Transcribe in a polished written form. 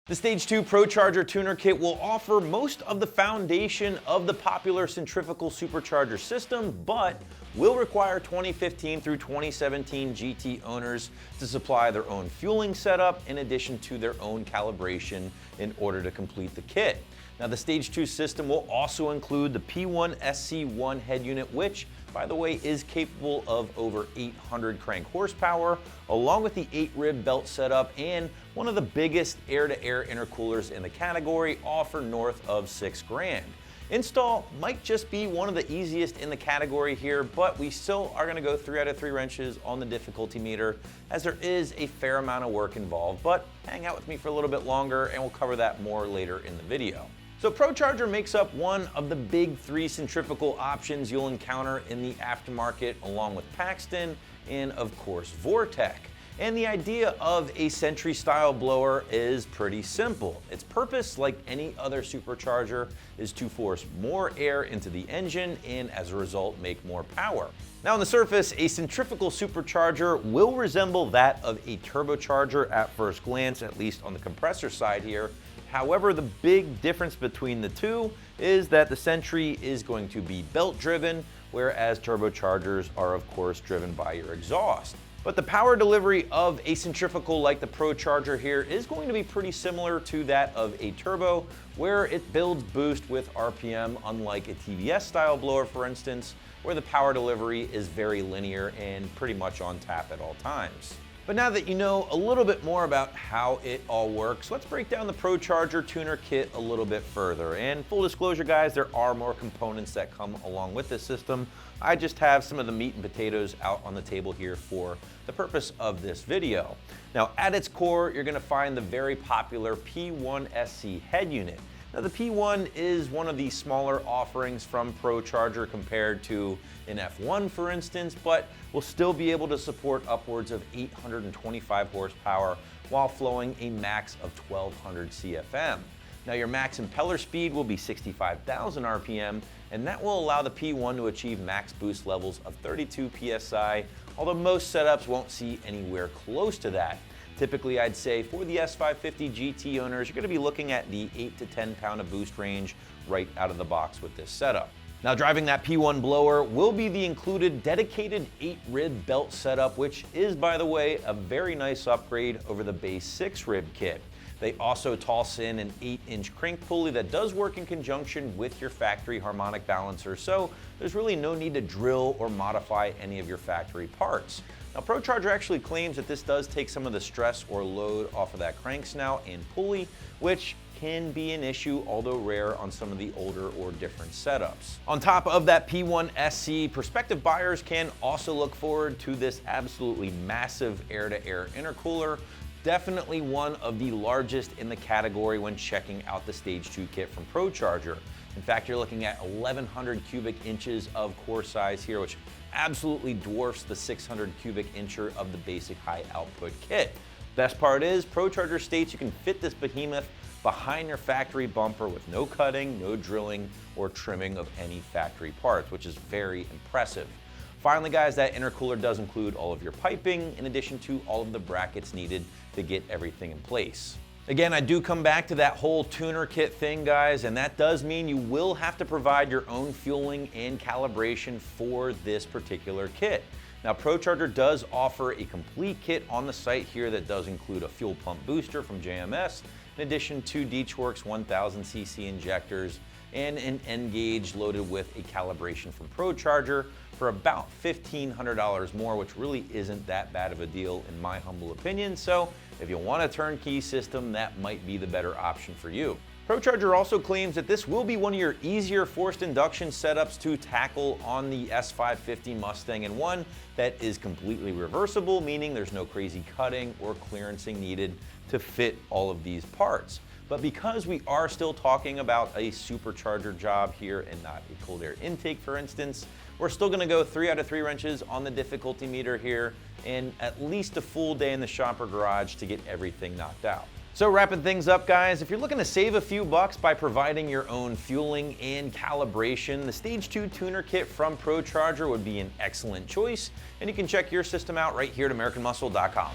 The Stage 2 Procharger tuner kit will offer most of the foundation of the popular centrifugal supercharger system, but will require 2015 through 2017 GT owners to supply their own fueling setup in addition to their own calibration in order to complete the kit. Now, the Stage 2 system will also include the P1 SC1 head unit, which, by the way, is capable of over 800 crank horsepower, along with the 8-rib belt setup and one of the biggest air-to-air intercoolers in the category, all for north of $6,000. Install might just be one of the easiest in the category here, but we still are going to go 3 out of 3 wrenches on the difficulty meter, as there is a fair amount of work involved. But hang out with me for a little bit longer and we'll cover that more later in the video. So Procharger makes up one of the big 3 centrifugal options you'll encounter in the aftermarket, along with Paxton and of course Vortec. And the idea of a Sentry-style blower is pretty simple. Its purpose, like any other supercharger, is to force more air into the engine and as a result make more power. Now, on the surface, a centrifugal supercharger will resemble that of a turbocharger at first glance, at least on the compressor side here. However, the big difference between the two is that the Sentry is going to be belt driven, whereas turbochargers are of course driven by your exhaust. But the power delivery of a centrifugal like the Procharger here is going to be pretty similar to that of a turbo, where it builds boost with RPM, unlike a TVS style blower, for instance, where the power delivery is very linear and pretty much on tap at all times. But now that you know a little bit more about how it all works, let's break down the Procharger tuner kit a little bit further. And full disclosure, guys, there are more components that come along with this system. I just have some of the meat and potatoes out on the table here for the purpose of this video. Now, at its core, you're going to find the very popular P1 SC head unit. Now, the P1 is one of the smaller offerings from Procharger compared to an F1, for instance, but will still be able to support upwards of 825 horsepower while flowing a max of 1200 CFM. Now, your max impeller speed will be 65,000 RPM, and that will allow the P1 to achieve max boost levels of 32 PSI, although most setups won't see anywhere close to that. Typically, I'd say for the S550 GT owners, you're going to be looking at the 8 to 10 pound of boost range right out of the box with this setup. Now, driving that P1 blower will be the included dedicated 8-rib belt setup, which is, by the way, a very nice upgrade over the base 6-rib kit. They also toss in an 8-inch crank pulley that does work in conjunction with your factory harmonic balancer, so there's really no need to drill or modify any of your factory parts. Now, Procharger actually claims that this does take some of the stress or load off of that crank snout and pulley, which can be an issue, although rare on some of the older or different setups. On top of that P1 SC, prospective buyers can also look forward to this absolutely massive air-to-air intercooler. Definitely one of the largest in the category when checking out the Stage 2 kit from Procharger. In fact, you're looking at 1,100 cubic inches of core size here, which absolutely dwarfs the 600 cubic incher of the basic high output kit. Best part is, Procharger states you can fit this behemoth behind your factory bumper with no cutting, no drilling, or trimming of any factory parts, which is very impressive. Finally, guys, that intercooler does include all of your piping, in addition to all of the brackets needed to get everything in place. Again, I do come back to that whole tuner kit thing, guys, and that does mean you will have to provide your own fueling and calibration for this particular kit. Now, Procharger does offer a complete kit on the site here that does include a fuel pump booster from JMS, in addition to D-Works 1000cc injectors and an N gauge loaded with a calibration from Procharger for about $1,500 more, which really isn't that bad of a deal in my humble opinion. So if you want a turnkey system, that might be the better option for you. Procharger also claims that this will be one of your easier forced induction setups to tackle on the S550 Mustang, and one that is completely reversible, meaning there's no crazy cutting or clearancing needed to fit all of these parts. But because we are still talking about a supercharger job here and not a cold air intake, for instance, we're still going to go 3 out of 3 wrenches on the difficulty meter here and at least a full day in the shop or garage to get everything knocked out. So wrapping things up, guys, if you're looking to save a few bucks by providing your own fueling and calibration, the Stage 2 tuner kit from Procharger would be an excellent choice, and you can check your system out right here at AmericanMuscle.com.